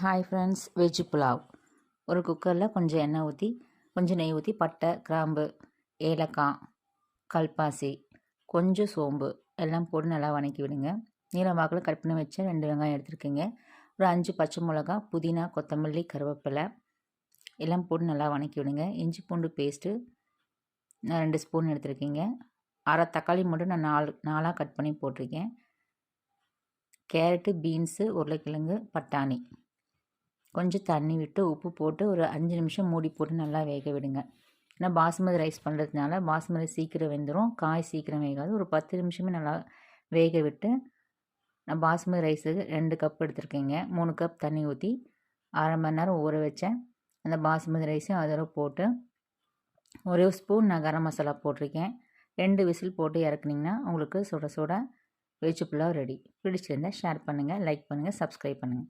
Hi friends, veg pulao. ஒரு குக்கரில் கொஞ்சம் எண்ணெய் ஊற்றி கொஞ்சம் நெய் ஊற்றி பட்டை, கிராம்பு, ஏலக்காய், கல்பாசி, கொஞ்சம் சோம்பு எல்லாம் போட்டு நல்லா வதக்கி விடுங்க. நீல வாக்கில் கட் பண்ணி வச்ச 2 வெங்காயம் எடுத்துருக்கீங்க. ஒரு 5 பச்சை மிளகா, புதினா, கொத்தமல்லி, கருவேப்பிலை எல்லாம் போட்டு நல்லா வதக்கி விடுங்க. இஞ்சி பூண்டு பேஸ்ட்டு நான் 2 ஸ்பூன் எடுத்துருக்கீங்க. அரை தக்காளி மட்டும் நான் 4 கட் பண்ணி போட்டிருக்கேன். கேரட்டு, பீன்ஸு, உருளைக்கிழங்கு, பட்டாணி கொஞ்சம் தண்ணி விட்டு உப்பு போட்டு ஒரு 5 நிமிஷம் மூடி போட்டு நல்லா வேக விடுங்க. ஏன்னா பாஸ்மதி ரைஸ் பண்ணுறதுனால பாஸ்மதி சீக்கிரம் வெந்துடும், காய் சீக்கிரம் வேகாது. ஒரு 10 நிமிஷமே நல்லா வேக விட்டு நான் பாஸ்மதி ரைஸுக்கு 2 கப் எடுத்துருக்கேங்க. 3 கப் தண்ணி ஊற்றி அரை மணி நேரம் ஊற வச்சேன். அந்த பாஸ்மதி ரைஸையும் அதோட போட்டு ஒரே ஸ்பூன் நான் கரம் மசாலா போட்டிருக்கேன். 2 விசில் போட்டு இறக்குனிங்கன்னா உங்களுக்கு சுட சுட வெஜ் புலாவ் ரெடி. பிடிச்சிருந்தால் ஷேர் பண்ணுங்கள், லைக் பண்ணுங்கள், சப்ஸ்கிரைப் பண்ணுங்கள்.